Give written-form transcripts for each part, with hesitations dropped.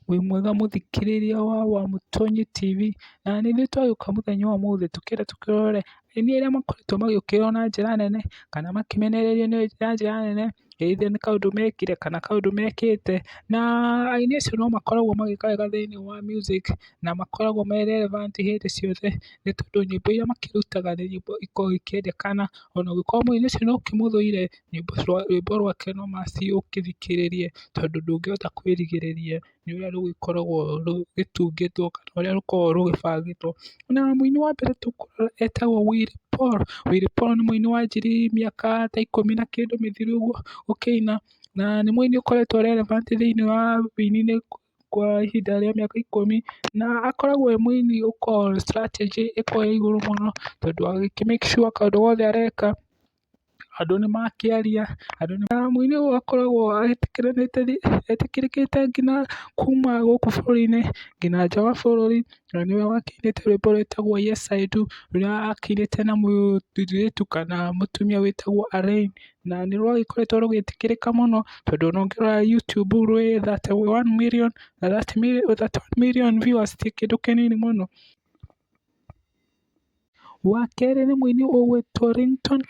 Wĩ mwega mũthikĩrĩria wa Mũtonyi TV, na nĩ ithuĩ twagĩũka mũthenya wa ũmũthĩ tũkĩenda tũkĩrore aini arĩa makoretwo magĩũkĩrĩrwo na njĩra nene kana makĩmenererio na njĩra nene, either nĩ kaũndũ mekire kana kaũndũ mekĩte. Na aini acio no makoragwo magĩka wega thĩiniĩ wa music na makoragwo me relevant hĩndĩ ciothe, nĩ tondũ nyĩmbo iria makĩrutaga nĩ nyĩmbo ikoragwo ikĩendekana. Ona ũngĩkorwo mũini ũcio nĩ ũkĩmũthũire, rwĩmbo rwake no must ũkĩthikĩrĩrie, tondũ ndũngĩhota kwĩrigĩrĩria nĩ ũrĩa rũgĩkoragwo rũgĩtungĩtwo kana ũrĩa rũkoragwo rũgĩbangĩtwo. Na mũini wa mbere tũkũrora etagwo Willy Paul. Willy Paul nĩ mũini wanjirie mĩaka ta 10 na kĩndũ mĩthiru ũguo gũkĩina, na nĩ mũini ũkoretwo relevant thĩiniĩ wa ũini-inĩ kwa ihinda rĩa mĩaka 10, na akoragwo e mũini ũkoragwo strategy ĩkoragwo ĩ igũrũ mũno, tondũ agĩkĩ make sure kaũndũ gothe areka andũ nĩ makĩaria, na mũini ũyũ akoragwo etĩkĩrĩkĩte nginya kuma gũkũ bũrũri-inĩ nginya nja wa bũrũri, na nĩwe wakĩinĩte rwĩmbo rwĩtagwo Yes I Do, rũrĩa akĩinĩte na mũirĩtu kana mũtumia wĩtagwo Alaine, na nĩ rwagĩkoretwo rũgĩtĩkĩrĩka mũno, tondũ ona ũngĩrora YouTube rwĩ 31 million, na 31 million viewers ti kĩndũ kĩnini mũno. Wa kerĩ nĩ mũini ũgwĩtwo Ringtone.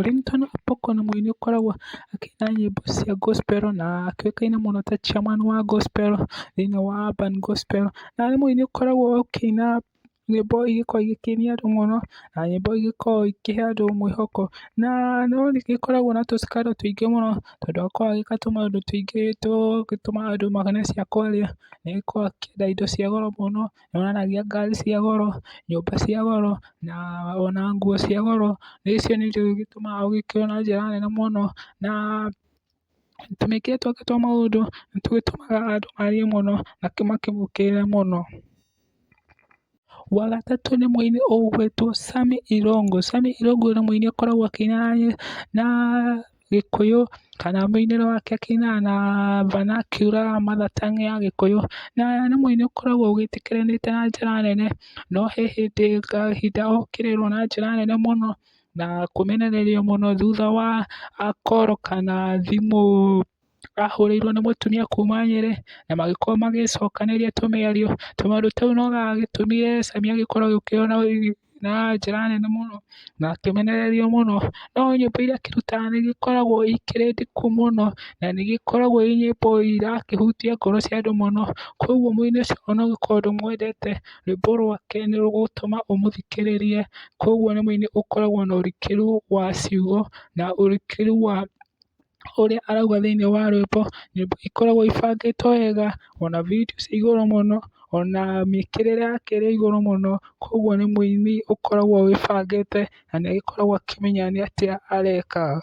Ringtone nĩ mũini ũkoragwo akĩina nyĩmbo cia gospel na akĩũĩkaine mũno ta chairman wa gospel thĩiniĩ wa urban gospel, na nĩ mũini ũkoragwo akĩina nyĩmbo igĩkoragwo igĩkenia andũ mũno, na nyĩmbo igĩkoragwo ikĩhe andũ mwĩhoko, na no nĩgĩkoragwo na tũ scandal tũingĩ mũno, tondũ akoragwo agĩka tũmaũndũ tũingĩ tũgĩtũma andũ magane cia kwaria. Nĩagĩkoragwo akĩenda indo cia goro mũno, nĩonanagia ngari cia goro, nyũmba cia goro, na ona nguo cia goro, na icio nĩcio igĩtũmaga agĩũkĩrĩrwo na njĩra nene mũno, na tũmĩkĩre twake twa maũndũ nĩtũgĩtũmaga andũ marie mũno na makĩmũkĩrĩre mũno. Wa gatatũ nĩ mũini ũgwĩtwo Sammy irungu. Sammy irungu nĩ mũini ũkoragwo akĩina na gĩkũyũ, kana mũinĩre wake akĩinaga na vernacular mother tongue ya gĩkũyũ, na nĩ mũini ũkoragwo ũgĩtĩkĩrĩkĩte na njĩra nene, no he kahinda okĩrĩrwo na njĩra nene mũno na kũmenererio mũno thutha wa call kana thimũ ahũrĩirwo nĩ mũtumia kuma Nyĩrĩ, na magĩkorwo magĩcokanĩria tũmĩario. Tũmaũndũ tũu no gagĩtũmire Sammy agĩkorwo agĩũkĩrĩrwo na njĩra nene mũno na akĩmenererio mũno, no nyĩmbo iria akĩrutaga nĩigĩkoragwo ikĩrĩ ndiku mũno, na nĩigĩkoragwo i nyĩmbo irakĩhutia ngoro cia andũ mũno, koguo mũini ũcio ona ũngĩkorwo ndũmwendete, rwĩmbo rwake nĩ rũgũtũma ũmũthikĩrĩrie, koguo nĩ mũini ũkoragwo na ũrikĩru wa ciugo na ũrikĩru wa ũrĩa arauga thĩiniĩ wa rwĩmbo. Nyĩmbo ikoragwo ibangĩtwo wega, ona video ciĩ igũrũ mũno, ona mĩkĩrĩre yake ĩrĩ igũrũ mũno, koguo nĩ mũini ũkoragwo wĩbangĩte na nĩagĩkoragwo akĩmenya nĩ atĩa areka.